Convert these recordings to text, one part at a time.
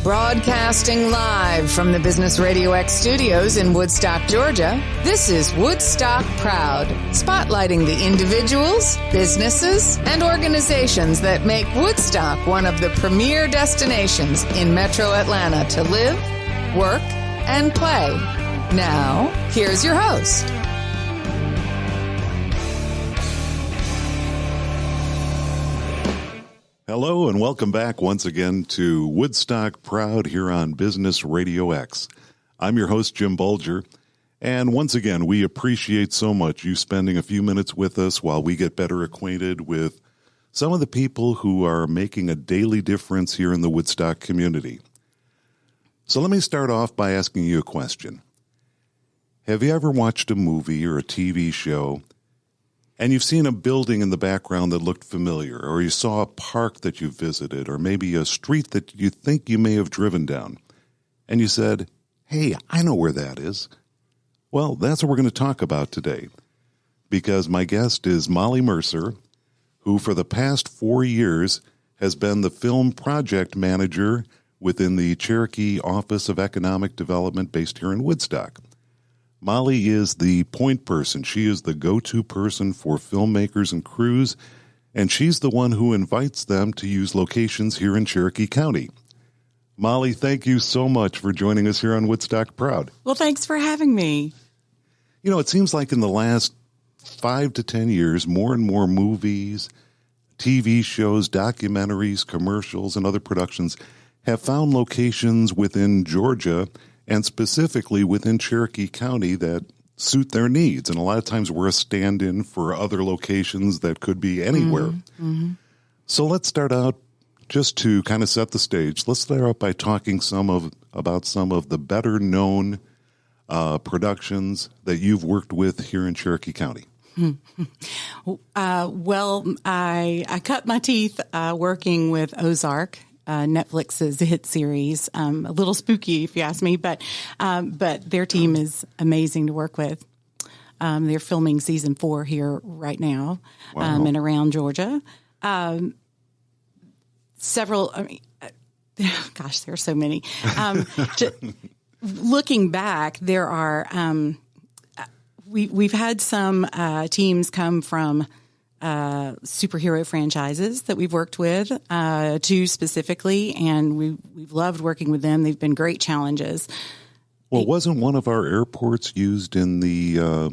Broadcasting live from the Business RadioX studios in Woodstock, Georgia, this is Woodstock Proud, spotlighting the individuals, businesses, and organizations that make Woodstock one of the premier destinations in Metro Atlanta to live, work, and play. Now, here's your host. Hello and welcome back once again to Woodstock Proud here on Business RadioX. I'm your host, Jim Bulger, and once again, we appreciate so much you spending a few minutes with us while we get better acquainted with some of the people who are making a daily difference here in the Woodstock community. So let me start off by asking you a question. Have you ever watched a movie or a TV show and you've seen a building in the background that looked familiar, or you saw a park that you visited, or maybe a street that you think you may have driven down, and you said, hey, I know where that is? Well, that's what we're going to talk about today, because my guest is Molly Mercer, who for the past 4 years has been the film project manager within the Cherokee Office of Economic Development based here in Woodstock. Molly is the point person. She is the go-to person for filmmakers and crews, and she's the one who invites them to use locations here in Cherokee County. Molly, thank you so much for joining us here on Woodstock Proud. Well, thanks for having me. You know, it seems like in the last 5 to 10 years, more and more movies, TV shows, documentaries, commercials, and other productions have found locations within Georgia and specifically within Cherokee County that suit their needs. And a lot of times we're a stand-in for other locations that could be anywhere. Mm-hmm. So let's start out, just to kind of set the stage, let's start out by talking about some of the better-known productions that you've worked with here in Cherokee County. Well, I cut my teeth working with Ozark, Netflix's hit series. A little spooky, if you ask me, but their team is amazing to work with. They're filming season 4 here right now, and around Georgia. Gosh, there are so many. Looking back, there are we've had some teams come from superhero franchises that we've worked with, 2 specifically, and we've loved working with them. They've been great challenges. Well, wasn't one of our airports used in the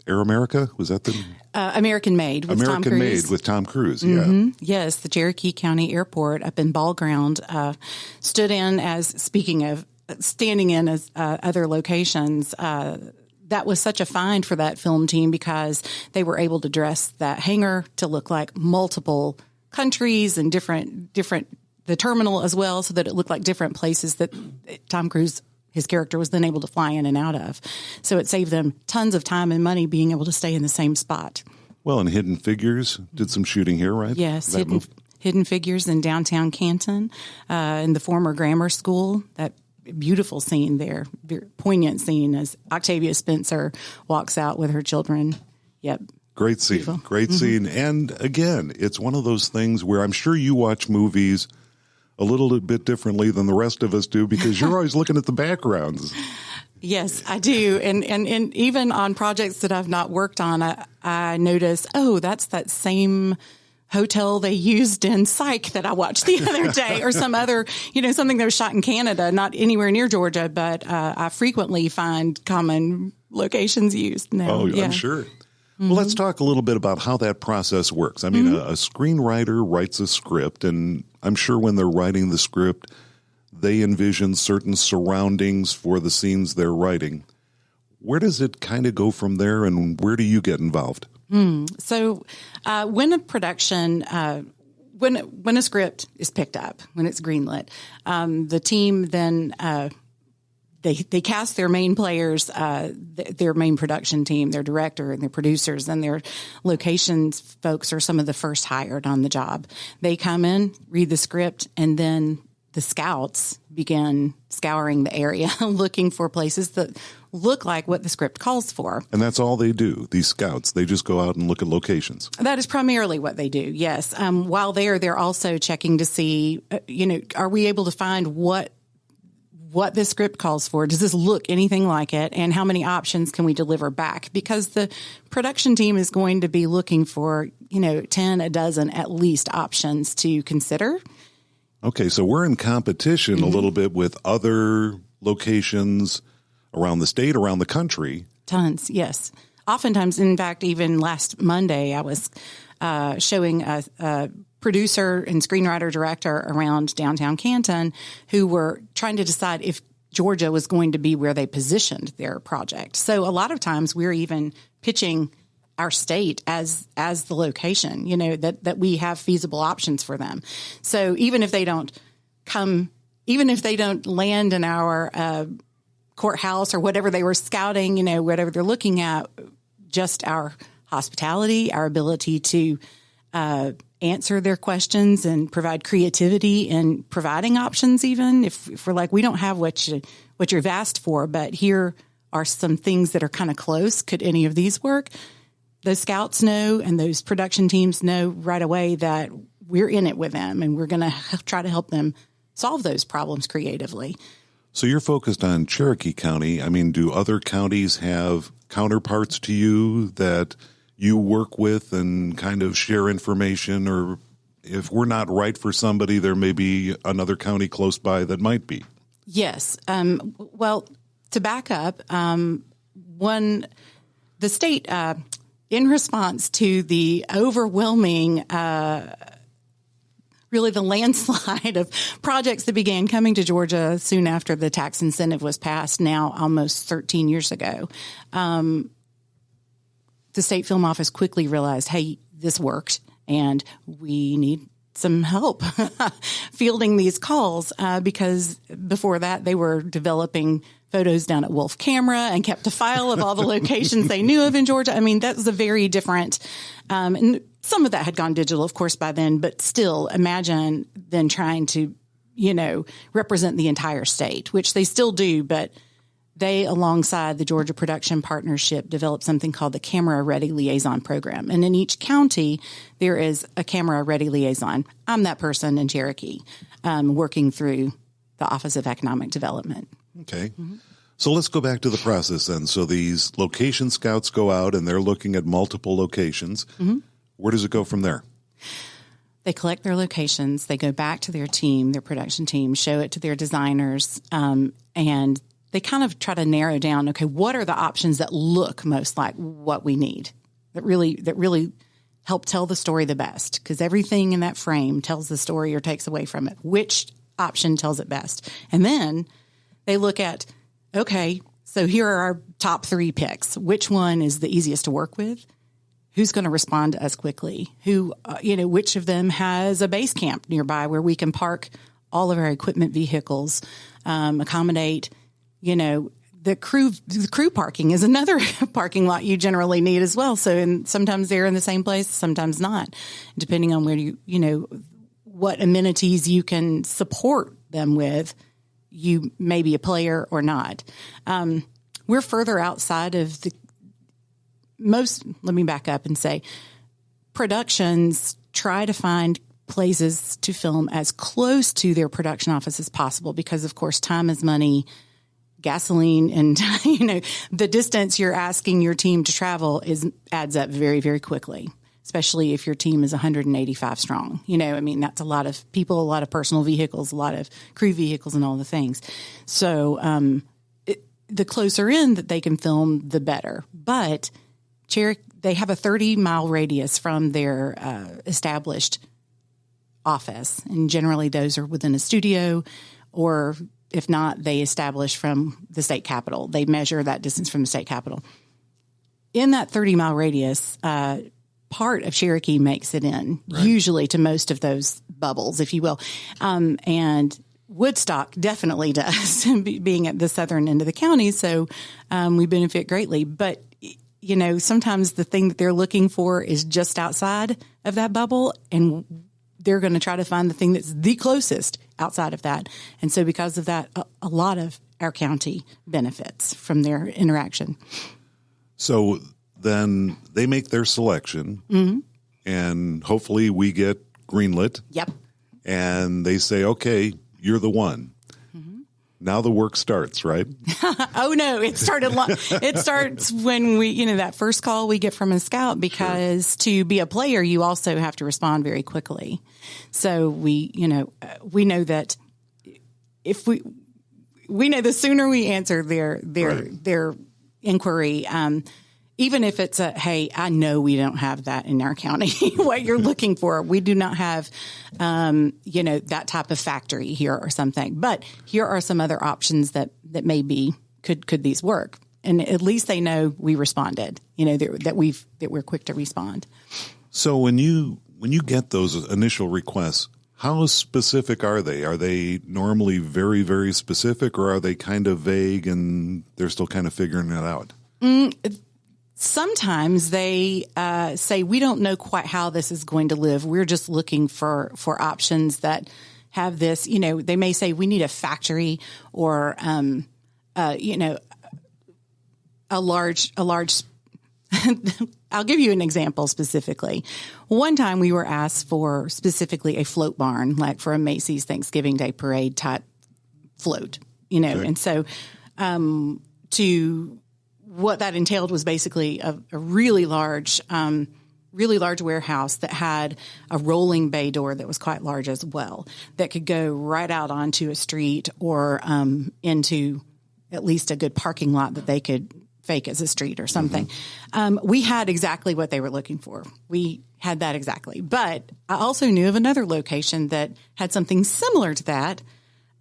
Air America? Was that the American Made with Tom Cruise? American Made with Tom Cruise, mm-hmm. Yeah. Yes, the Cherokee County Airport up in Ball Ground standing in as other locations. That was such a find for that film team because they were able to dress that hangar to look like multiple countries and different the terminal as well, so that it looked like different places that Tom Cruise, his character, was then able to fly in and out of. So it saved them tons of time and money being able to stay in the same spot. Well, and Hidden Figures did some shooting here, right? Yes, Hidden Figures in downtown Canton, in the former grammar school. That beautiful scene there, very poignant scene as Octavia Spencer walks out with her children. Yep. Great scene. Beautiful. Great scene. And again, it's one of those things where I'm sure you watch movies a little bit differently than the rest of us do because you're always looking at the backgrounds. Yes, I do. And even on projects that I've not worked on, I notice, that's that same hotel they used in Psych that I watched the other day, or some other, something that was shot in Canada, not anywhere near Georgia, but I frequently find common locations used now. Oh, yeah. I'm sure. Mm-hmm. Well, let's talk a little bit about how that process works. I mean, a screenwriter writes a script, and I'm sure when they're writing the script, they envision certain surroundings for the scenes they're writing. Where does it kind of go from there, and where do you get involved? So when a production, when a script is picked up, when it's greenlit, the team then they cast their main players, their main production team, their director and their producers, and their locations folks are some of the first hired on the job. They come in, read the script, and then the scouts began scouring the area, looking for places that look like what the script calls for. And that's all they do, these scouts. They just go out and look at locations. That is primarily what they do, yes. While they're also checking to see, are we able to find what the script calls for? Does this look anything like it? And how many options can we deliver back? Because the production team is going to be looking for, 10, a dozen at least options to consider. Okay, so we're in competition a little bit with other locations around the state, around the country. Tons, yes. Oftentimes, in fact, even last Monday, I was showing a producer and screenwriter director around downtown Canton who were trying to decide if Georgia was going to be where they positioned their project. So a lot of times we're even pitching our state as the location, that we have feasible options for them. So even if they don't land in our courthouse or whatever they were scouting, whatever they're looking at, just our hospitality, our ability to answer their questions and provide creativity in providing options, even if we're like, we don't have what you've asked for, but here are some things that are kind of close. Could any of these work? Those scouts know, and those production teams know right away that we're in it with them, and we're going to try to help them solve those problems creatively. So you're focused on Cherokee County. I mean, do other counties have counterparts to you that you work with and kind of share information? Or if we're not right for somebody, there may be another county close by that might be. Yes. Well, to back up, the state, in response to the overwhelming really the landslide of projects that began coming to Georgia soon after the tax incentive was passed, now almost 13 years ago, the State Film Office quickly realized, hey, this worked, and we need some help fielding these calls because before that they were developing photos down at Wolf Camera and kept a file of all the locations they knew of in Georgia. I mean, that was a very different, and some of that had gone digital, of course, by then, but still imagine then trying to, represent the entire state, which they still do, but they, alongside the Georgia Production Partnership, developed something called the Camera Ready Liaison Program. And in each county, there is a Camera Ready Liaison. I'm that person in Cherokee, working through the Office of Economic Development. Okay. Mm-hmm. So let's go back to the process then. So these location scouts go out and they're looking at multiple locations. Mm-hmm. Where does it go from there? They collect their locations. They go back to their team, their production team, show it to their designers, and they kind of try to narrow down, okay, what are the options that look most like what we need, that really help tell the story the best? Because everything in that frame tells the story or takes away from it. Which option tells it best? And then they look at, okay, so here are our top 3 picks. Which one is the easiest to work with? Who's going to respond to us quickly? Which of them has a base camp nearby where we can park all of our equipment vehicles, accommodate. The crew parking is another parking lot you generally need as well. So, and sometimes they're in the same place, sometimes not, depending on where what amenities you can support them with. You may be a player or not. We're further outside of let me back up and say, productions try to find places to film as close to their production office as possible because, of course, time is money. Gasoline and, the distance you're asking your team to travel adds up very, very quickly, especially if your team is 185 strong. That's a lot of people, a lot of personal vehicles, a lot of crew vehicles and all the things. So the closer in that they can film, the better. But they have a 30-mile radius from their established office, and generally those are within a studio, or if not, they establish from the state capitol. They measure that distance from the state capitol. In that 30-mile radius, part of Cherokee makes it in, right, usually to most of those bubbles, if you will. And Woodstock definitely does, being at the southern end of the county, so we benefit greatly. But, sometimes the thing that they're looking for is just outside of that bubble, and they're going to try to find the thing that's the closest outside of that. And so because of that, a lot of our county benefits from their interaction. So then they make their selection, and hopefully we get greenlit. Yep. And they say, okay, you're the one. Now the work starts, right? Oh, no, it started. It starts when that first call we get from a scout, because to be a player, you also have to respond very quickly. So we know that if we know the sooner we answer their inquiry, even if it's hey, I know we don't have that in our county, what you're looking for. We do not have, that type of factory here or something. But here are some other options that maybe could these work. And at least they know we responded, that we're quick to respond. So when you get those initial requests, how specific are they? Are they normally very, very specific, or are they kind of vague and they're still kind of figuring it out? Sometimes they say, we don't know quite how this is going to live. We're just looking for options that have this. They may say we need a factory or, a large. I'll give you an example specifically. One time we were asked for specifically a float barn, like for a Macy's Thanksgiving Day Parade type float, okay. And so what that entailed was basically a really large warehouse that had a rolling bay door that was quite large as well, that could go right out onto a street or into at least a good parking lot that they could fake as a street or something. We had exactly what they were looking for. We had that exactly. But I also knew of another location that had something similar to that,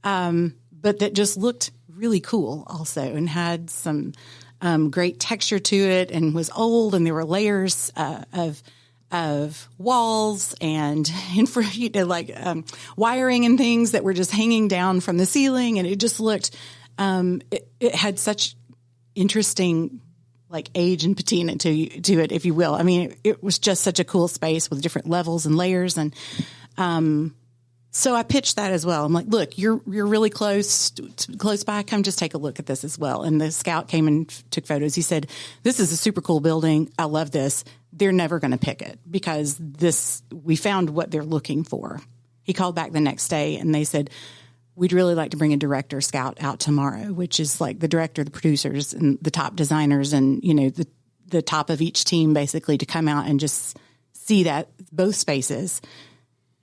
but that just looked really cool also and had some great texture to it and was old, and there were layers of walls and wiring and things that were just hanging down from the ceiling, and it just looked it had such interesting age and patina to it, if you will. I mean, it was just such a cool space with different levels and layers, and so I pitched that as well. I'm like, look, you're really close by. Come just take a look at this as well. And the scout came and took photos. He said, this is a super cool building. I love this. They're never going to pick it because we found what they're looking for. He called back the next day and they said, we'd really like to bring a director scout out tomorrow, which is like the director, the producers, and the top designers, and the top of each team basically, to come out and just see that both spaces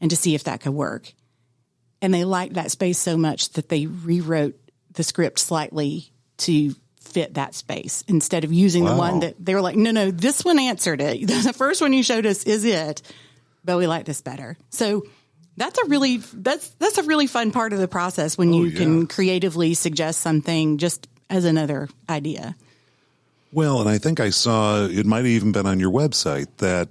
and to see if that could work. And they liked that space so much that they rewrote the script slightly to fit that space instead of using the one that they were like, no, this one answered it. The first one you showed us is it, but we like this better. So that's a really fun part of the process when you can creatively suggest something just as another idea. Well, and I think I saw, it might have even been on your website, that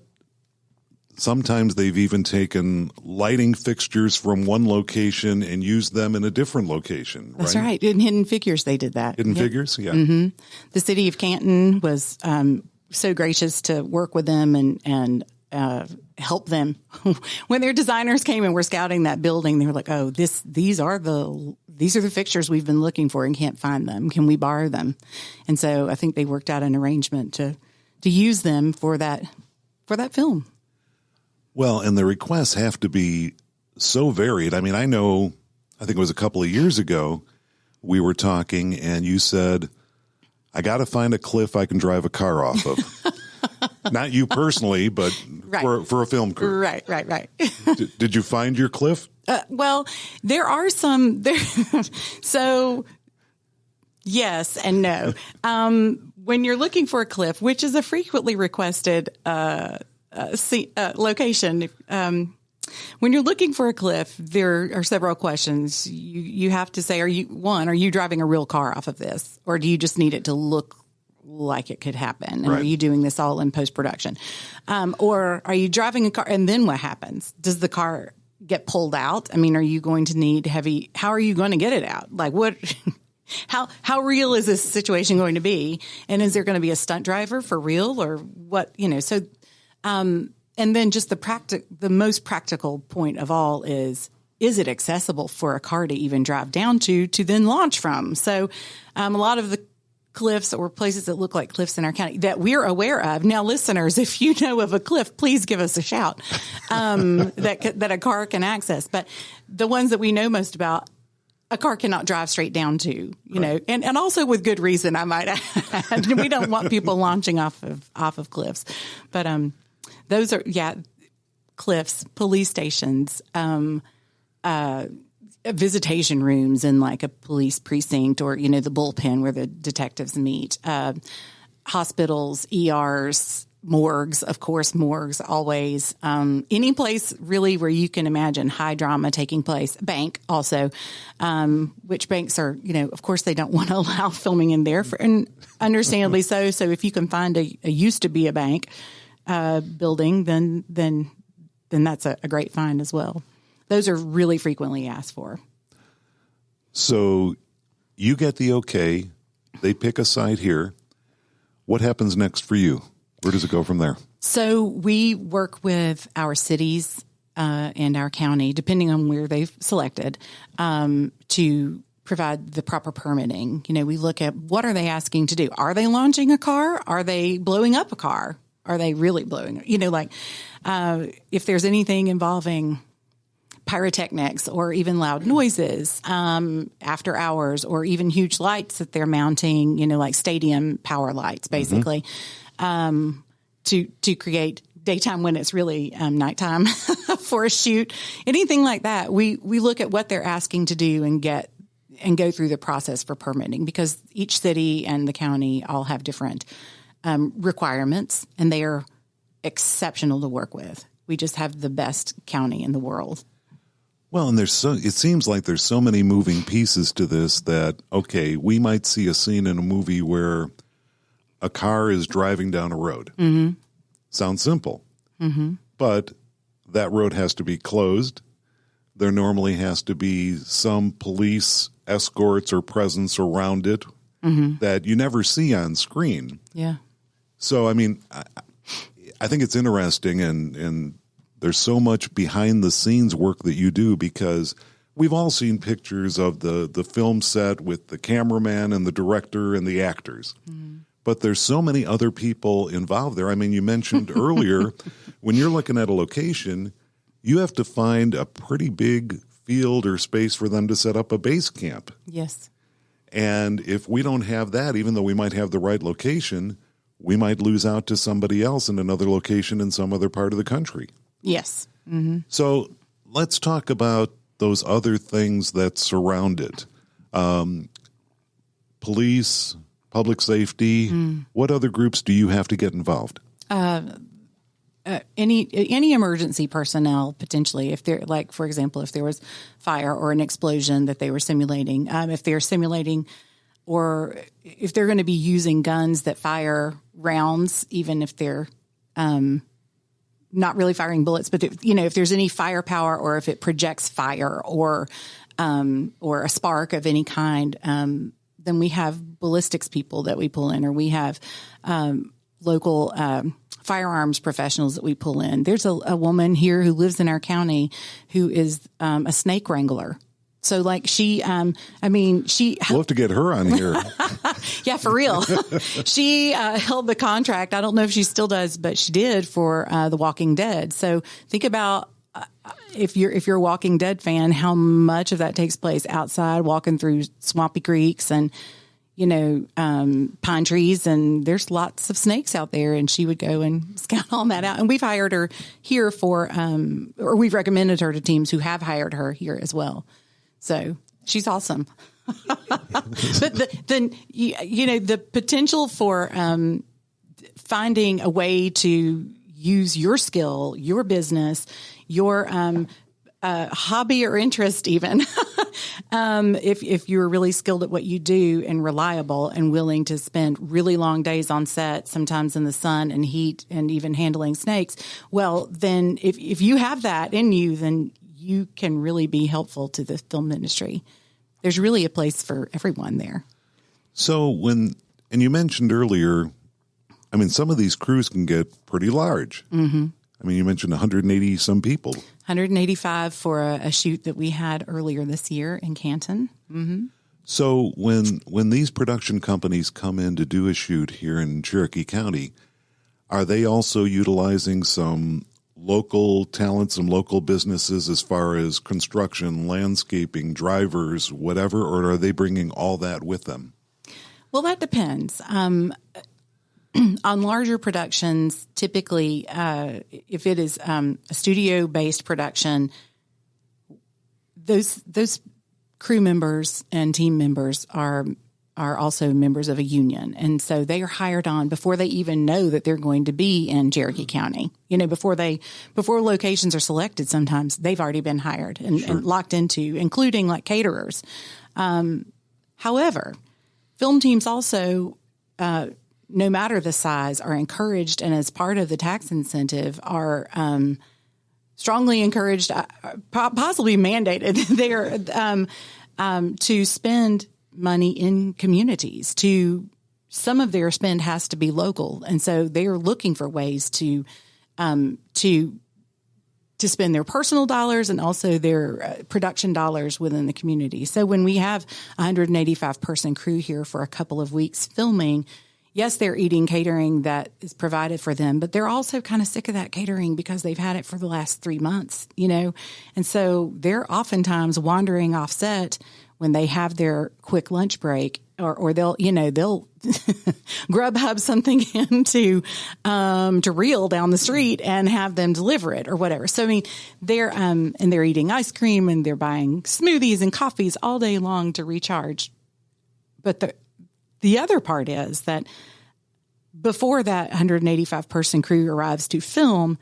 sometimes they've even taken lighting fixtures from one location and used them in a different location. That's right. In Hidden Figures, they did that. Hidden Figures, yeah. Mm-hmm. The city of Canton was so gracious to work with them and help them. When their designers came and were scouting that building, they were like, "Oh, these are the fixtures we've been looking for and can't find them. Can we borrow them?" And so I think they worked out an arrangement to use them for that film. Well, and the requests have to be so varied. I mean, I think it was a couple of years ago, we were talking and you said, I got to find a cliff I can drive a car off of. Not you personally, but right. for a film crew. Right. Did you find your cliff? Well, there are some there. So yes and no. When you're looking for a cliff, which is a frequently requested location. When you're looking for a cliff, there are several questions. You have to say, are you driving a real car off of this? Or do you just need it to look like it could happen? And right. Are you doing this all in post-production? Or are you driving a car and then what happens? Does the car get pulled out? I mean, are you going to need how are you going to get it out? Like what... How real is this situation going to be? And is there going to be a stunt driver for real or what, So And then just the most practical point of all is it accessible for a car to even drive down to then launch from? So a lot of the cliffs or places that look like cliffs in our county that we're aware of. Now, listeners, if you know of a cliff, please give us a shout that a car can access. But the ones that we know most about, a car cannot drive straight down to, you know, and also with good reason, I might add. We don't want people launching off of cliffs. But those are, cliffs, police stations, visitation rooms in like a police precinct or, you know, the bullpen where the detectives meet, hospitals, ERs, morgues, of course, morgues always, any place really where you can imagine high drama taking place. Bank also, which banks are, you know, of course they don't want to allow filming in there and understandably so. So if you can find a used to be a bank, building, then that's a great find as well. Those are really frequently asked for. So you get the okay. They pick a site here. What happens next for you? Where does it go from there? So we work with our cities and our county, depending on where they've selected, to provide the proper permitting. You know, we look at what are they asking to do? Are they launching a car? Are they blowing up a car? Are they really blowing? You know, like if there's anything involving pyrotechnics or even loud noises after hours or even huge lights that they're mounting, you know, like stadium power lights, basically, to create daytime when it's really nighttime for a shoot, anything like that. We look at what they're asking to do and go through the process for permitting, because each city and the county all have different requirements, and they are exceptional to work with. We just have the best county in the world. Well, and it seems like there's so many moving pieces to this that, okay, we might see a scene in a movie where a car is driving down a road. Mm-hmm. Sounds simple. Mm-hmm. But that road has to be closed. There normally has to be some police escorts or presence around it that you never see on screen. Yeah. So, I mean, I think it's interesting, and there's so much behind the scenes work that you do, because we've all seen pictures of the film set with the cameraman and the director and the actors. Mm-hmm. But there's so many other people involved there. I mean, you mentioned earlier, when you're looking at a location, you have to find a pretty big field or space for them to set up a base camp. Yes. And if we don't have that, even though we might have the right location, we might lose out to somebody else in another location in some other part of the country. Yes. Mm-hmm. So let's talk about those other things that surround it. Police, public safety. What other groups do you have to get involved? Any emergency personnel, potentially, if they're, like, for example, if there was fire or an explosion that they were simulating, if they're simulating, or if they're going to be using guns that fire rounds, even if they're not really firing bullets, but if there's any firepower, or if it projects fire or a spark of any kind, then we have ballistics people that we pull in, or we have local firearms professionals that we pull in. There's a woman here who lives in our county who is a snake wrangler. So, like, we'll have to get her on here. Yeah, for real. She held the contract. I don't know if she still does, but she did for The Walking Dead. So think about if you're a Walking Dead fan, how much of that takes place outside, walking through swampy creeks and pine trees, and there's lots of snakes out there, and she would go and scout all that out. And we've hired her here or we've recommended her to teams who have hired her here as well. So she's awesome. But the potential for finding a way to use your skill, your business, your hobby or interest, even if you're really skilled at what you do and reliable and willing to spend really long days on set, sometimes in the sun and heat and even handling snakes, well, then if you have that in you, then you can really be helpful to the film industry. There's really a place for everyone there. So and you mentioned earlier, I mean, some of these crews can get pretty large. Mm-hmm. I mean, you mentioned 180 some people. 185 for a shoot that we had earlier this year in Canton. Mm-hmm. So when these production companies come in to do a shoot here in Cherokee County, are they also utilizing some local talent, some local businesses as far as construction, landscaping, drivers, whatever, or are they bringing all that with them? Well, that depends. On larger productions, typically, if it is a studio-based production, those crew members and team members are also members of a union, and so they are hired on before they even know that they're going to be in Cherokee County. You know, before locations are selected, sometimes they've already been hired and locked into, including like caterers. However, film teams also, no matter the size, are encouraged, and as part of the tax incentive, are strongly encouraged, possibly mandated, they are to spend money in communities. Some of their spend has to be local, and so they are looking for ways to spend their personal dollars and also their production dollars within the community. So when we have a 185-person crew here for a couple of weeks filming, yes, they're eating catering that is provided for them, but they're also kind of sick of that catering because they've had it for the last 3 months, you know? And so they're oftentimes wandering off set when they have their quick lunch break, or they'll Grubhub something to Reel down the street and have them deliver it or whatever. So, I mean, they're eating ice cream and they're buying smoothies and coffees all day long to recharge. But the other part is that before that 185-person crew arrives to film,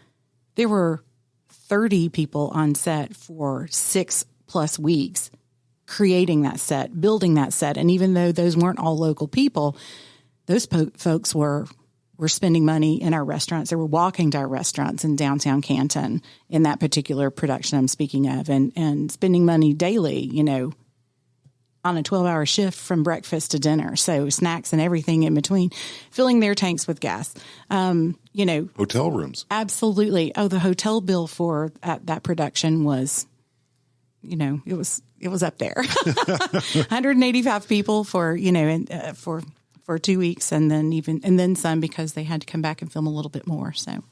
there were 30 people on set for 6+ weeks creating that set, building that set. And even though those weren't all local people, those folks were spending money in our restaurants. They were walking to our restaurants in downtown Canton in that particular production I'm speaking of, and spending money daily, you know, on a 12-hour shift from breakfast to dinner. So snacks and everything in between, filling their tanks with gas. You know, hotel rooms. Absolutely. Oh, the hotel bill for that production was, you know, it was up there. 185 people for, you know, for 2 weeks, and then some because they had to come back and film a little bit more. So,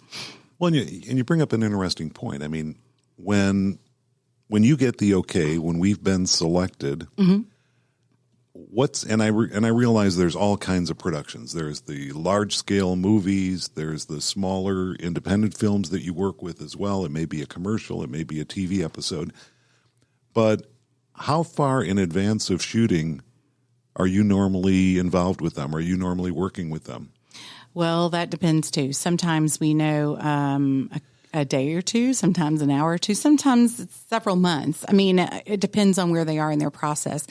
well, and you bring up an interesting point. I mean, when you get the okay, when we've been selected, mm-hmm. I realize there's all kinds of productions. There's the large scale movies. There's the smaller independent films that you work with as well. It may be a commercial. It may be a TV episode. But how far in advance of shooting are you normally involved with them? Are you normally working with them? Well, that depends too. Sometimes we know a day or two, sometimes an hour or two, sometimes it's several months. I mean, it depends on where they are in their process.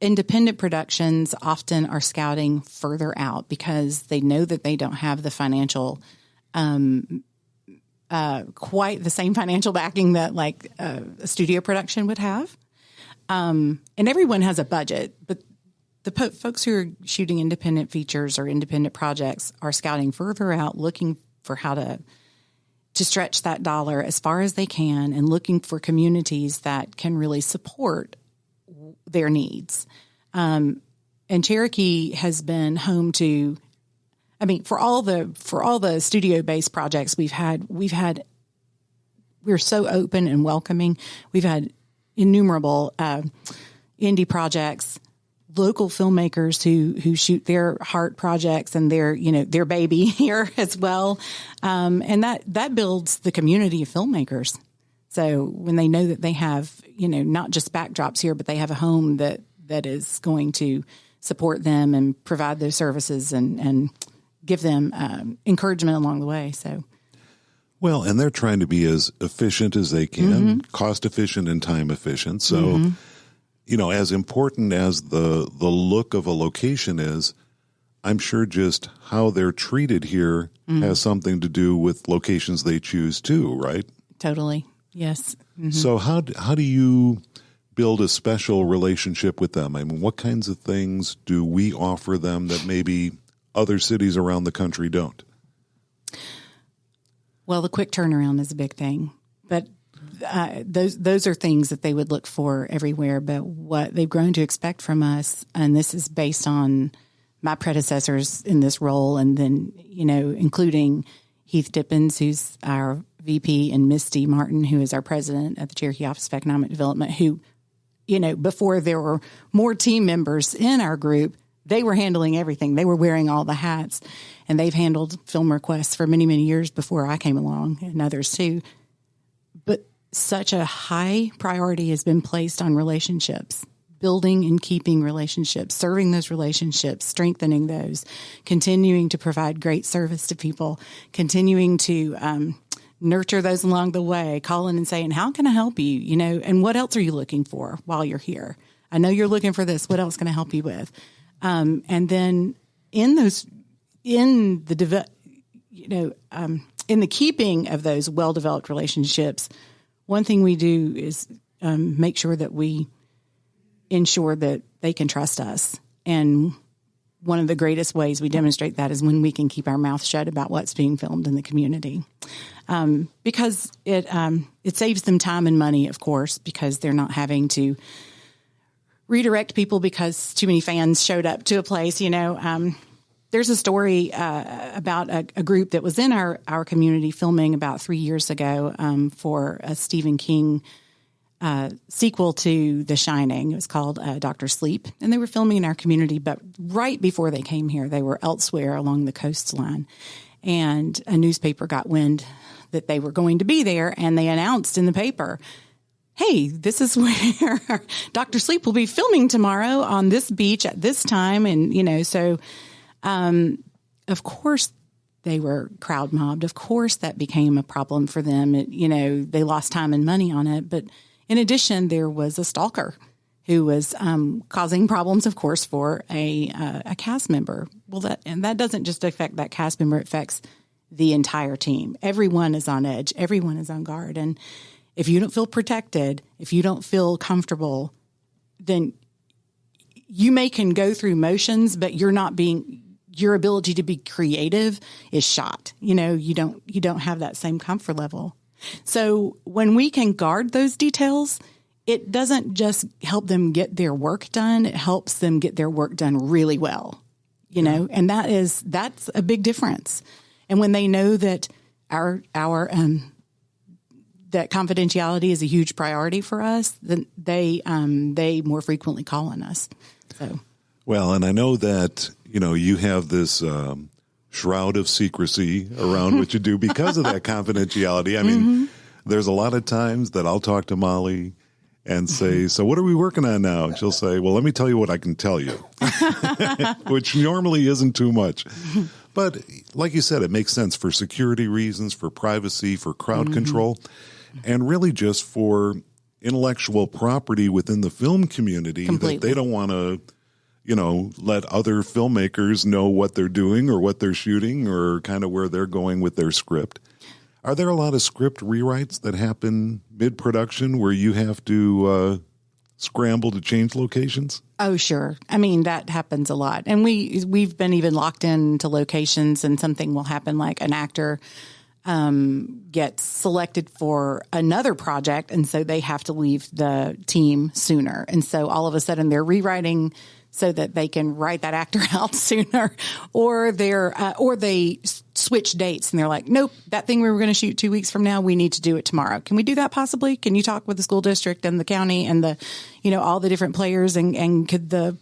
Independent productions often are scouting further out because they know that they don't have the financial, quite the same financial backing that like a studio production would have. And everyone has a budget, but the folks who are shooting independent features or independent projects are scouting further out, looking for how to stretch that dollar as far as they can and looking for communities that can really support their needs. And Cherokee has been home to, I mean, for all the studio-based projects we're so open and welcoming. We've had innumerable indie projects, local filmmakers who shoot their heart projects and their baby here as well. And that builds the community of filmmakers. So when they know that they have, not just backdrops here, but they have a home that is going to support them and provide those services and give them encouragement along the way. So, well, and they're trying to be as efficient as they can, mm-hmm. cost efficient and time efficient. So, mm-hmm. As important as the look of a location is, I'm sure just how they're treated here mm-hmm. has something to do with locations they choose too, right? Totally. Yes. Mm-hmm. So how do you build a special relationship with them? I mean, what kinds of things do we offer them that maybe other cities around the country don't? Well, the quick turnaround is a big thing, but those are things that they would look for everywhere. But what they've grown to expect from us, and this is based on my predecessors in this role, and then, including Heath Dippins, who's our VP, and Misty Martin, who is our president at the Cherokee Office of Economic Development, who, before there were more team members in our group, they were handling everything. They were wearing all the hats, and they've handled film requests for many, many years before I came along, and others too. But such a high priority has been placed on relationships, building and keeping relationships, serving those relationships, strengthening those, continuing to provide great service to people, continuing to nurture those along the way, calling and saying, how can I help you? And what else are you looking for while you're here? I know you're looking for this. What else can I help you with? And then in the keeping of those well-developed relationships, one thing we do is make sure that we ensure that they can trust us. And one of the greatest ways we demonstrate that is when we can keep our mouth shut about what's being filmed in the community. Because it saves them time and money, of course, because they're not having to redirect people because too many fans showed up to a place. There's a story about a group that was in our community filming about 3 years ago for a Stephen King sequel to The Shining. It was called Dr. Sleep, and they were filming in our community, but right before they came here, they were elsewhere along the coastline, and a newspaper got wind that they were going to be there, and they announced in the paper, hey, this is where Dr. Sleep will be filming tomorrow on this beach at this time. And, so, of course, they were crowd mobbed. Of course, that became a problem for them. They lost time and money on it. But in addition, there was a stalker who was causing problems, of course, for a cast member. Well, that doesn't just affect that cast member. It affects the entire team. Everyone is on edge. Everyone is on guard. And if you don't feel protected, if you don't feel comfortable, then you can go through motions, but your ability to be creative is shot. You don't have that same comfort level. So when we can guard those details, it doesn't just help them get their work done. It helps them get their work done really well, and that's a big difference. And when they know that that confidentiality is a huge priority for us, then they more frequently call on us. So, well, and I know that, you have this shroud of secrecy around what you do because of that confidentiality. I mean, there's a lot of times that I'll talk to Molly and say, so what are we working on now? And she'll say, well, let me tell you what I can tell you, which normally isn't too much. But like you said, it makes sense for security reasons, for privacy, for crowd control, and really just for intellectual property within the film community. Completely. That they don't want to, let other filmmakers know what they're doing or what they're shooting or kind of where they're going with their script. Are there a lot of script rewrites that happen mid-production where you have to scramble to change locations? Oh, sure. I mean, that happens a lot. And we've been even locked into locations, and something will happen like an actor gets selected for another project, and so they have to leave the team sooner. And so all of a sudden they're rewriting so that they can write that actor out sooner, or they switch dates and they're like, nope, that thing we were going to shoot 2 weeks from now, we need to do it tomorrow. Can we do that possibly? Can you talk with the school district and the county and the, all the different players, and could the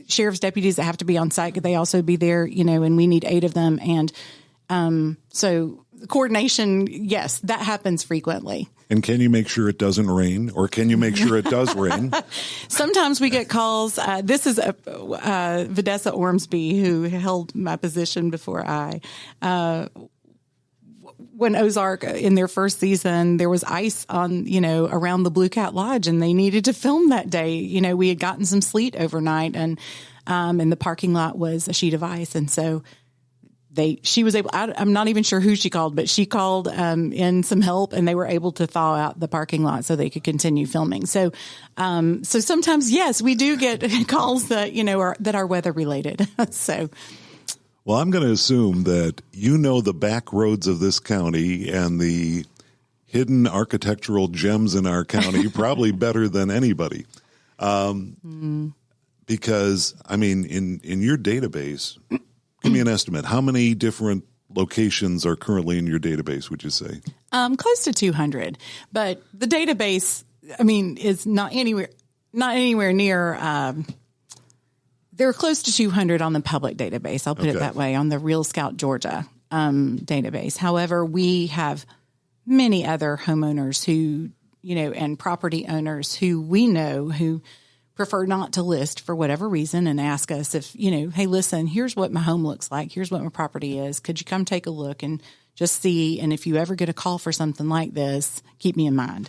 sheriff's deputies that have to be on site, could they also be there, and we need 8 of them. And so coordination, yes, that happens frequently. And can you make sure it doesn't rain, or can you make sure it does rain? Sometimes we get calls. This is Vanessa Ormsby, who held my position before when Ozark in their first season, there was ice on, around the Blue Cat Lodge, and they needed to film that day. We had gotten some sleet overnight, and the parking lot was a sheet of ice. And so she was able, I'm not even sure who she called, but she called in some help, and they were able to thaw out the parking lot so they could continue filming. So sometimes, yes, we do get calls that, that are weather related. So. Well, I'm going to assume that you know the back roads of this county and the hidden architectural gems in our county probably better than anybody. Because, I mean, in your database, give me an estimate. How many different locations are currently in your database, would you say? Close to 200. But the database, I mean, is not anywhere near. There are close to 200 on the public database. I'll put it that way, on the Real Scout Georgia database. However, we have many other homeowners who, and property owners who we know who prefer not to list for whatever reason and ask us if, hey, listen, here's what my home looks like. Here's what my property is. Could you come take a look and just see? And if you ever get a call for something like this, keep me in mind.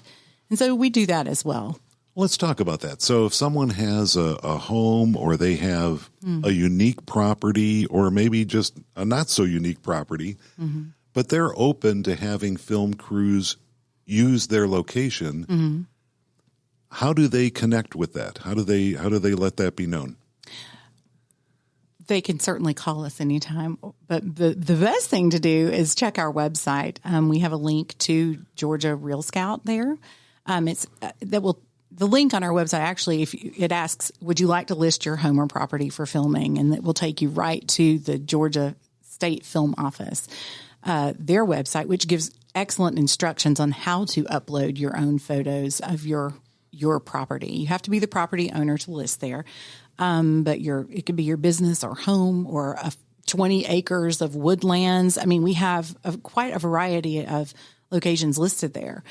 And so we do that as well. Let's talk about that. So if someone has a home, or they have a unique property, or maybe just a not so unique property, but they're open to having film crews use their location, how do they connect with that? How do they let that be known? They can certainly call us anytime, but the best thing to do is check our website. We have a link to Georgia Real Scout there. The link on our website, actually, it asks, would you like to list your home or property for filming? And it will take you right to the Georgia State Film Office, their website, which gives excellent instructions on how to upload your own photos of your property. You have to be the property owner to list there. But it could be your business or home, or 20 acres of woodlands. I mean, we have quite a variety of locations listed there.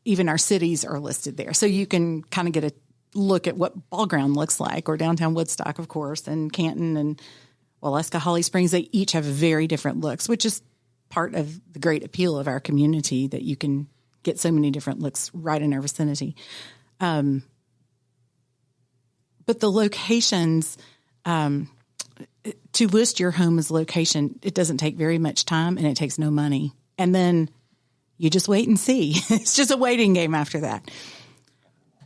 Even our cities are listed there. So you can kind of get a look at what Ball Ground looks like, or downtown Woodstock, of course, and Canton and Waleska, Holly Springs. They each have very different looks, which is part of the great appeal of our community, that you can get so many different looks right in our vicinity. But the locations, to list your home as a location, it doesn't take very much time, and it takes no money. And then you just wait and see. It's just a waiting game after that.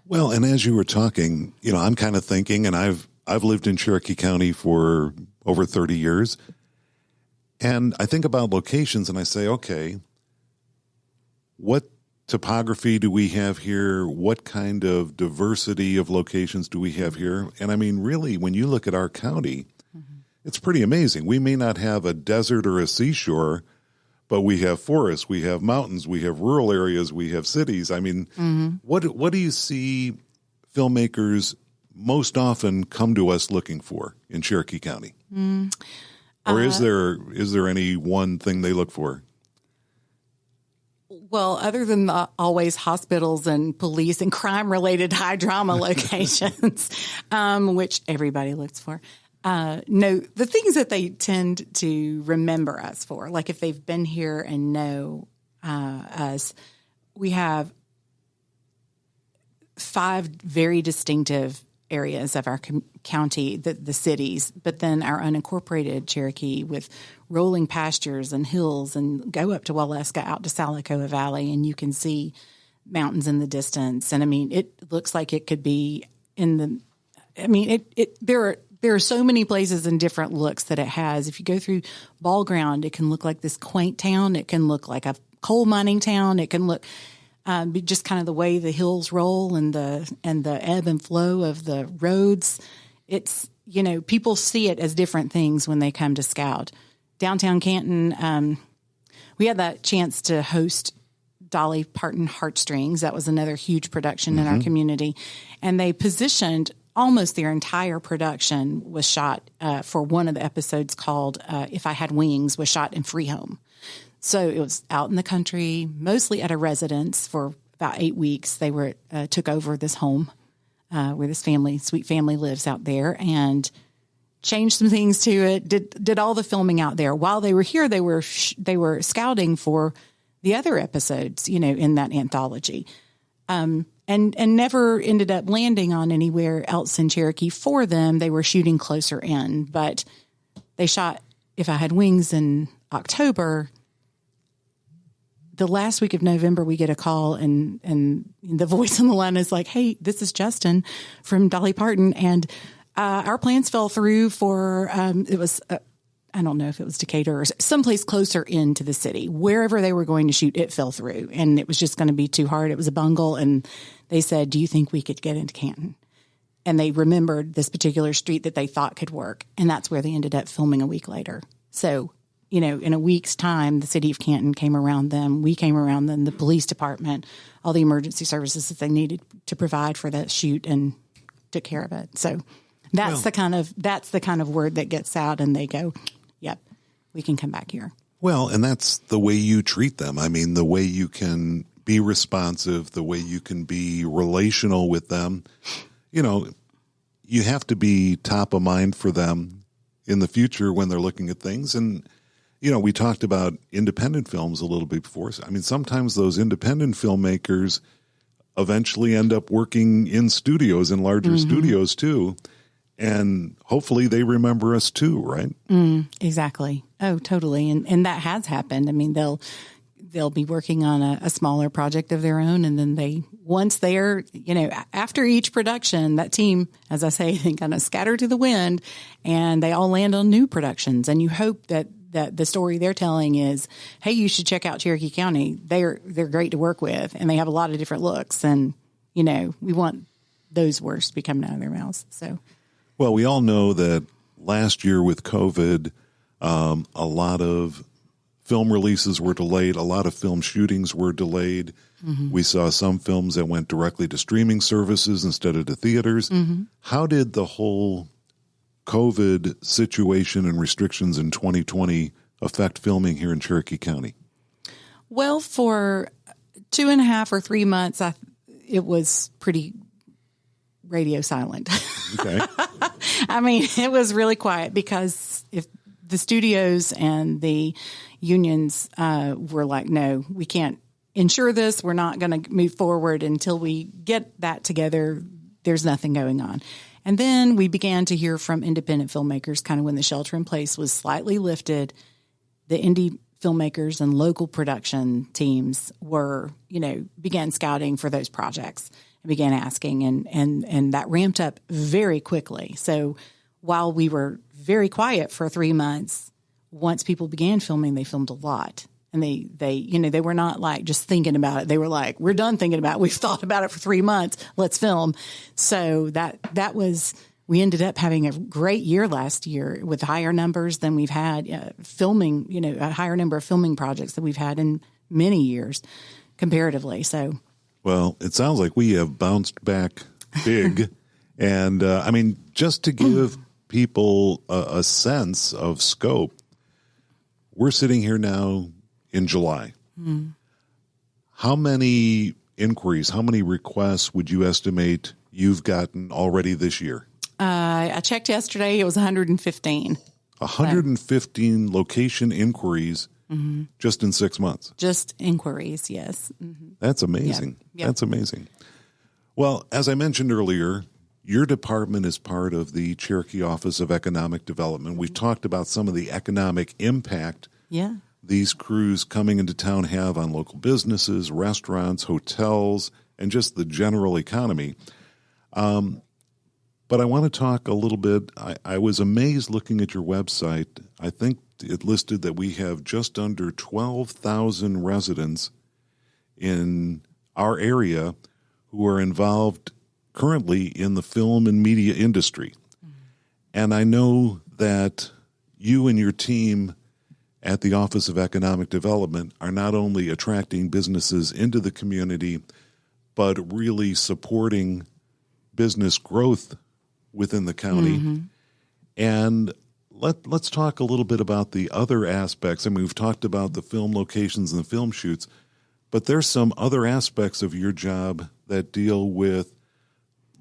Well, and as you were talking, I'm kind of thinking, and I've lived in Cherokee County for over 30 years, and I think about locations, and I say, okay, what topography do we have here? What kind of diversity of locations do we have here? And I mean, really, when you look at our county, it's pretty amazing. We may not have a desert or a seashore, but we have forests, we have mountains, we have rural areas, we have cities. I mean, what do you see filmmakers most often come to us looking for in Cherokee County? Or is there any one thing they look for? Well, other than always hospitals and police and crime-related high drama locations, which everybody looks for. No, the things that they tend to remember us for, like if they've been here and know us, we have 5 very distinctive areas of our county, the cities, but then our unincorporated Cherokee with rolling pastures and hills, and go up to Waleska, out to Salicoa Valley, and you can see mountains in the distance. And I mean, it looks like it could be there are so many places and different looks that it has. If you go through Ball Ground, it can look like this quaint town. It can look like a coal mining town. It can look just kind of the way the hills roll and the ebb and flow of the roads. It's, people see it as different things when they come to scout. Downtown Canton, we had that chance to host Dolly Parton Heartstrings. That was another huge production in our community. And they positioned almost their entire production was shot for one of the episodes called If I Had Wings, was shot in Freehome. So it was out in the country, mostly at a residence for about 8 weeks. They took over this home where this sweet family lives out there, and changed some things to it, did all the filming out there. While they were here, they were scouting for the other episodes, in that anthology. And never ended up landing on anywhere else in Cherokee for them. They were shooting closer in, but they shot If I Had Wings in October. The last week of November, we get a call, and the voice on the line is like, "Hey, this is Justin from Dolly Parton, and Our plans fell through for, it was, I don't know if it was Decatur or someplace closer into the city. Wherever they were going to shoot, it fell through. And it was just going to be too hard. It was a bungle. And they said, do you think we could get into Canton? And they remembered this particular street that they thought could work. And that's where they ended up filming a week later. So, in a week's time, the city of Canton came around them. We came around them, the police department, all the emergency services that they needed to provide for that shoot, and took care of it. So that's the kind of word that gets out, and they go, yep, we can come back here. Well, and that's the way you treat them. I mean, the way you can be responsive, the way you can be relational with them. You have to be top of mind for them in the future when they're looking at things. And, we talked about independent films a little bit before. I mean, sometimes those independent filmmakers eventually end up working in studios, in larger studios too. And hopefully they remember us too, right? Exactly. Oh, totally. And that has happened. I mean, they'll be working on a smaller project of their own. And then once they're, after each production, that team, as I say, they kind of scatter to the wind and they all land on new productions. And you hope that the story they're telling is, hey, you should check out Cherokee County. They're great to work with and they have a lot of different looks. And, we want those words to be coming out of their mouths. So, well, we all know that last year with COVID, a lot of film releases were delayed. A lot of film shootings were delayed. We saw some films that went directly to streaming services instead of to theaters. How did the whole COVID situation and restrictions in 2020 affect filming here in Cherokee County? Well, for 2.5 or 3 months, it was pretty radio silent. Okay. I mean, it was really quiet because if the studios and the unions were like, no, we can't insure this. We're not going to move forward until we get that together. There's nothing going on. And then we began to hear from independent filmmakers kind of when the shelter in place was slightly lifted. The indie filmmakers and local production teams began scouting for those projects and began asking. And that ramped up very quickly. So while we were very quiet for 3 months, once people began filming, they filmed a lot. And they were not like just thinking about it. They were like, we're done thinking about it. We've thought about it for 3 months. Let's film. So we ended up having a great year last year with higher numbers than we've had filming, a higher number of filming projects that we've had in many years comparatively. So, well, it sounds like we have bounced back big. And just to give people a sense of scope, we're sitting here now in July. How many inquiries, how many requests would you estimate you've gotten already this year? I checked yesterday. It was 115. 115 location inquiries just in 6 months. Just inquiries, yes. That's amazing. Yep. That's amazing. Well, as I mentioned earlier, your department is part of the Cherokee Office of Economic Development. We've talked about some of the economic impact these crews coming into town have on local businesses, restaurants, hotels, and just the general economy. But I want to talk a little bit. I was amazed looking at your website. I think it listed that we have just under 12,000 residents in our area who are involved currently in the film and media industry. And I know that you and your team at the Office of Economic Development are not only attracting businesses into the community, but really supporting business growth within the county. And let's talk a little bit about the other aspects. I mean, we've talked about the film locations and the film shoots, but there's some other aspects of your job that deal with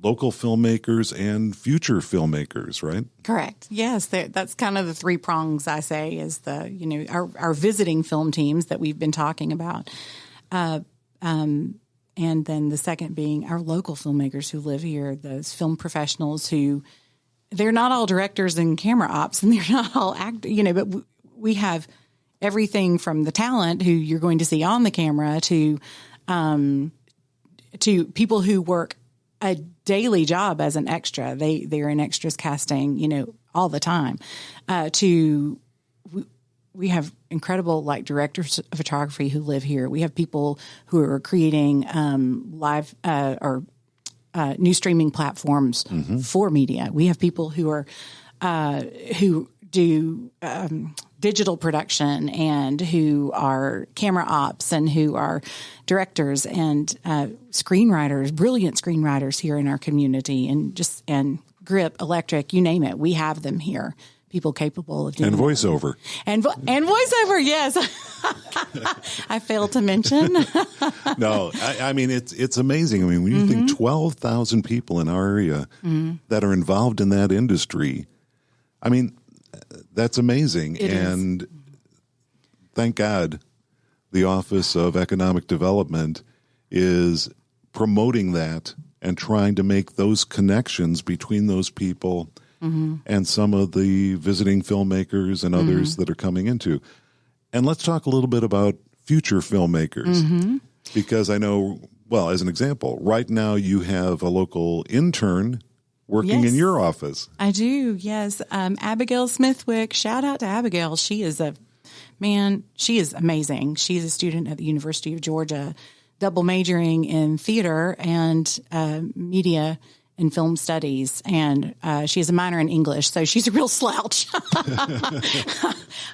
local filmmakers and future filmmakers, right? Correct. Yes, that's kind of the three prongs, I say, is our visiting film teams that we've been talking about. And then the second being our local filmmakers who live here, those film professionals who, they're not all directors and camera ops, and they're not all actors, but we have everything from the talent who you're going to see on the camera to people who work a daily job as an extra. They're in extras casting, all the time. We have incredible directors of photography who live here. We have people who are creating live or new streaming platforms for media. We have people who are who do digital production and who are camera ops and who are directors and screenwriters, brilliant screenwriters here in our community, and grip, electric, you name it. We have them here. People capable of doing voiceover. And voiceover, yes. I failed to mention. No, I mean, it's amazing. I mean, when you think 12,000 people in our area that are involved in that industry, I mean, that's amazing. And thank God the Office of Economic Development is promoting that and trying to make those connections between those people and some of the visiting filmmakers and others that are coming into. And let's talk a little bit about future filmmakers, because I know, well, as an example, right now you have a local intern working in your office. I do, yes. Abigail Smithwick, shout out to Abigail. She is she is amazing. She's a student at the University of Georgia, double majoring in theater and media and film studies, and she has a minor in English, so she's a real slouch.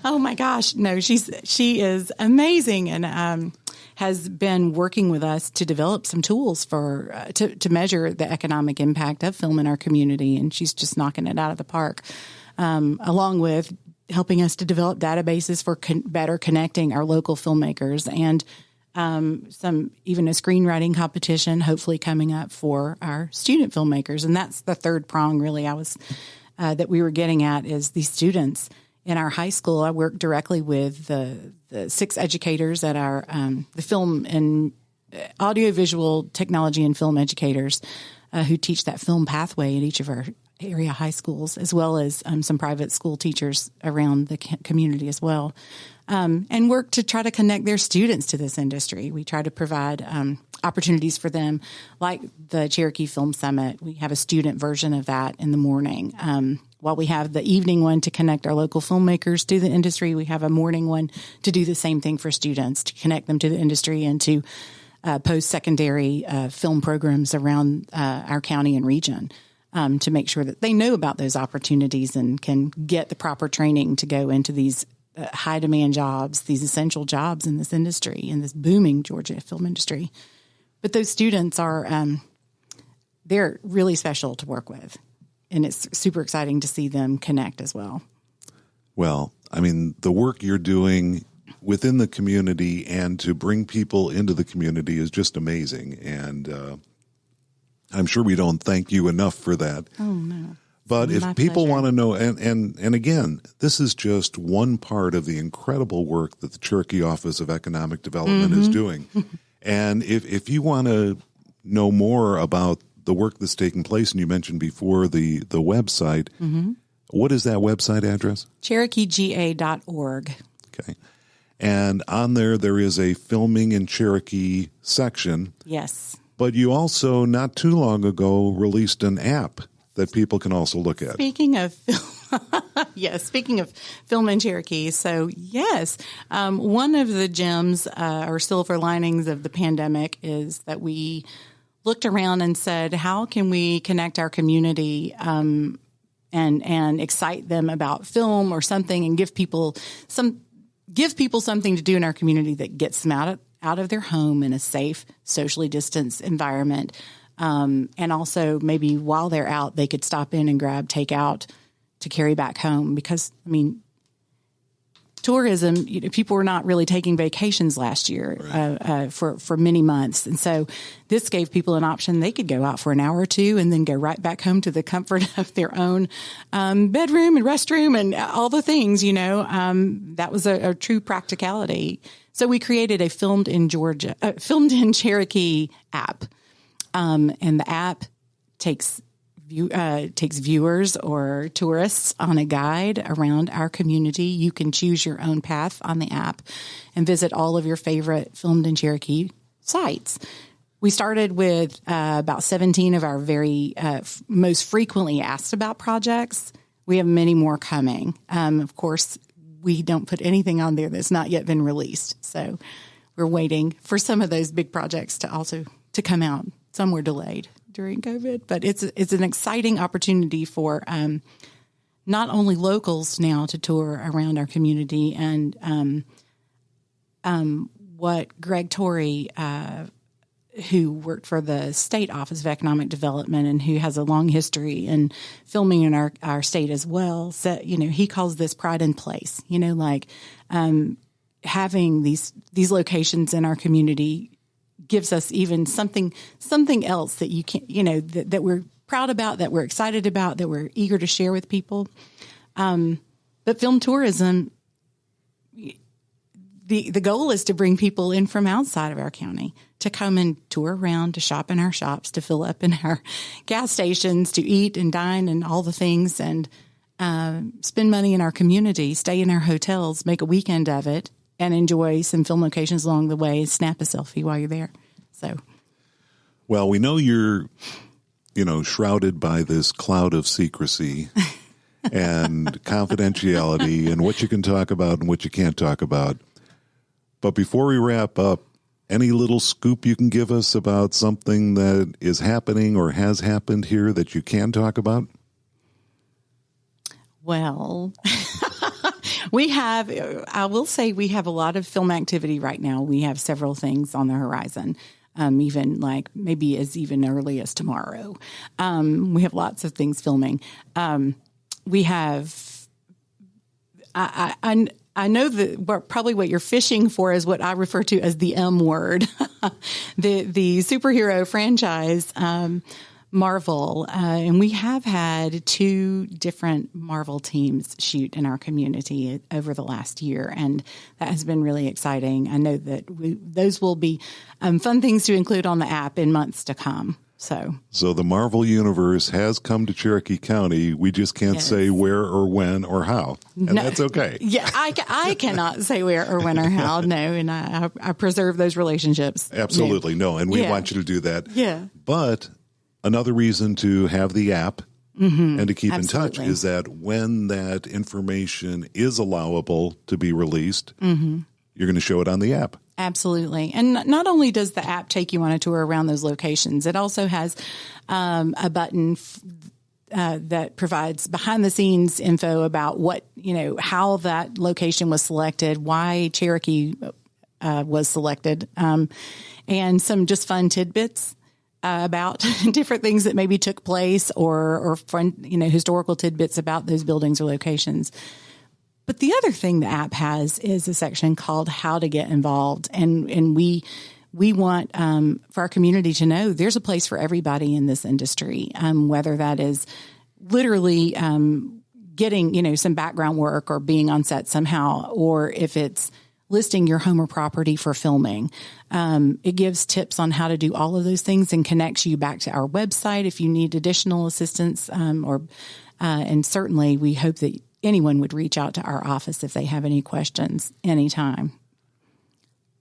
Oh my gosh, no, she is amazing, and has been working with us to develop some tools for to measure the economic impact of film in our community, and she's just knocking it out of the park, along with helping us to develop databases for better connecting our local filmmakers, and even a screenwriting competition, hopefully coming up for our student filmmakers. And that's the third prong, really, that we were getting at, is these students in our high school. I work directly with the 6 educators at our the film and audiovisual technology and film educators who teach that film pathway at each of our area high schools, as well as some private school teachers around the community as well. And work to try to connect their students to this industry. We try to provide opportunities for them, like the Cherokee Film Summit. We have a student version of that in the morning. While we have the evening one to connect our local filmmakers to the industry, we have a morning one to do the same thing for students, to connect them to the industry and to post-secondary film programs around our county and region, to make sure that they know about those opportunities and can get the proper training to go into these high demand jobs, these essential jobs in this industry, in this booming Georgia film industry. But those students are, they're really special to work with. And it's super exciting to see them connect as well. Well, I mean, the work you're doing within the community and to bring people into the community is just amazing. And I'm sure we don't thank you enough for that. Oh, no. But if people want to know, and again, this is just one part of the incredible work that the Cherokee Office of Economic Development is doing. And if you want to know more about the work that's taking place, and you mentioned before the website, what is that website address? CherokeeGA.org. Okay. And on there is a Filming in Cherokee section. Yes. But you also, not too long ago, released an app that people can also look at. Speaking of speaking of film in Cherokee, so yes, one of the gems or silver linings of the pandemic is that we looked around and said, how can we connect our community and excite them about film or something, and give people something to do in our community that gets them out of their home in a safe, socially distanced environment. And also maybe while they're out, they could stop in and grab takeout to carry back home. Because, I mean, tourism, people were not really taking vacations last year for many months. And so this gave people an option. They could go out for an hour or two and then go right back home to the comfort of their own bedroom and restroom and all the things, that was a true practicality. So we created a Filmed in Cherokee app. And the app takes viewers or tourists on a guide around our community. You can choose your own path on the app and visit all of your favorite Filmed in Cherokee sites. We started with about 17 of our very most frequently asked about projects. We have many more coming. Of course, we don't put anything on there that's not yet been released. So we're waiting for some of those big projects to come out. Some were delayed during COVID, but it's an exciting opportunity for not only locals now to tour around our community, and what Greg Torrey, who worked for the State Office of Economic Development and who has a long history in filming in our state as well, said, he calls this pride in place, having these locations in our community gives us even something else that you can't, that we're proud about, that we're excited about, that we're eager to share with people. But film tourism, the goal is to bring people in from outside of our county to come and tour around, to shop in our shops, to fill up in our gas stations, to eat and dine and all the things, and spend money in our community, stay in our hotels, make a weekend of it, and enjoy some film locations along the way, snap a selfie while you're there. So, well, we know you're, shrouded by this cloud of secrecy and confidentiality and what you can talk about and what you can't talk about. But before we wrap up, any little scoop you can give us about something that is happening or has happened here that you can talk about? Well, I will say we have a lot of film activity right now. We have several things on the horizon, even like maybe as even early as tomorrow. We have lots of things filming. We have, I know that probably what you're fishing for is what I refer to as the M word, the superhero franchise, Marvel. And we have had 2 different Marvel teams shoot in our community over the last year, and that has been really exciting. I know that those will be fun things to include on the app in months to come. So the Marvel universe has come to Cherokee County. We just can't say where or when or how, and that's okay. Yeah, I cannot say where or when or how. No, and I preserve those relationships. Absolutely, no, and we want you to do that. Yeah, but another reason to have the app and to keep in touch is that when that information is allowable to be released, you're going to show it on the app. Absolutely. And not only does the app take you on a tour around those locations, it also has a button that provides behind the scenes info about what, how that location was selected, why Cherokee was selected, and some just fun tidbits about different things that maybe took place or fun, historical tidbits about those buildings or locations. But the other thing the app has is a section called How to Get Involved. And we want for our community to know there's a place for everybody in this industry, whether that is literally getting, some background work or being on set somehow, or if it's listing your home or property for filming. It gives tips on how to do all of those things and connects you back to our website if you need additional assistance, and certainly we hope that anyone would reach out to our office if they have any questions anytime.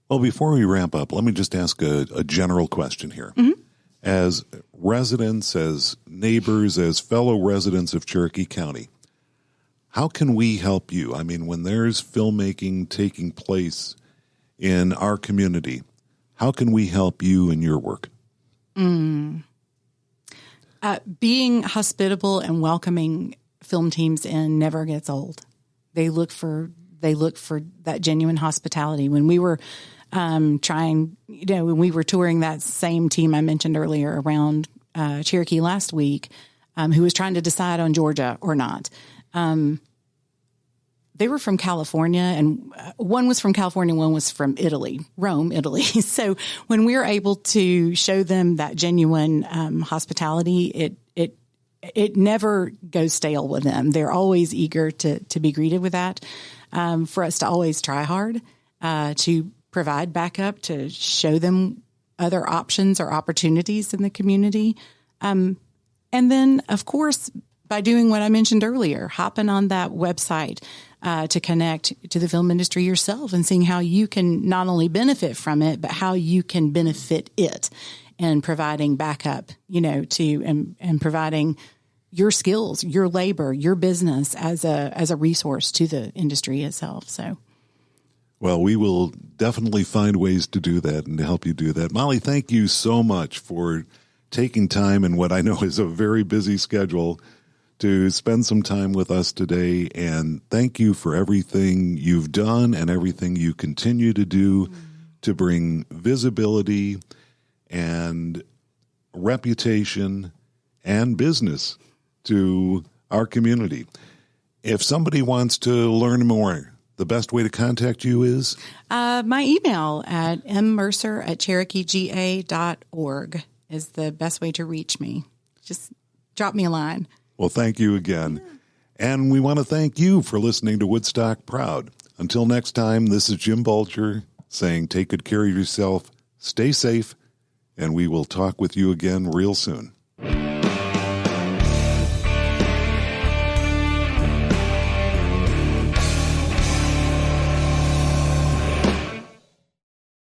Well, before we wrap up, let me just ask a general question here. As residents, as neighbors, as fellow residents of Cherokee County, how can we help you? I mean, when there's filmmaking taking place in our community, how can we help you in your work? Being hospitable and welcoming film teams in never gets old. They look for that genuine hospitality. When we were when we were touring that same team I mentioned earlier around Cherokee last week, who was trying to decide on Georgia or not. They were from California, and one was from California, one was from Italy, Rome, Italy. So when we were able to show them that genuine hospitality, it never goes stale with them. They're always eager to be greeted with that. For us to always try hard to provide backup, to show them other options or opportunities in the community. And then, of course, by doing what I mentioned earlier, hopping on that website to connect to the film industry yourself and seeing how you can not only benefit from it, but how you can benefit it. and providing backup, and providing your skills, your labor, your business as a resource to the industry itself. So, well, we will definitely find ways to do that and to help you do that. Molly, thank you so much for taking time in what I know is a very busy schedule to spend some time with us today. And thank you for everything you've done and everything you continue to do to bring visibility and reputation and business to our community. If somebody wants to learn more, the best way to contact you is? My email at mmercer@cherokeega.org is the best way to reach me. Just drop me a line. Well, thank you again. And we want to thank you for listening to Woodstock Proud. Until next time, this is Jim Bulger saying take good care of yourself, stay safe, and we will talk with you again real soon.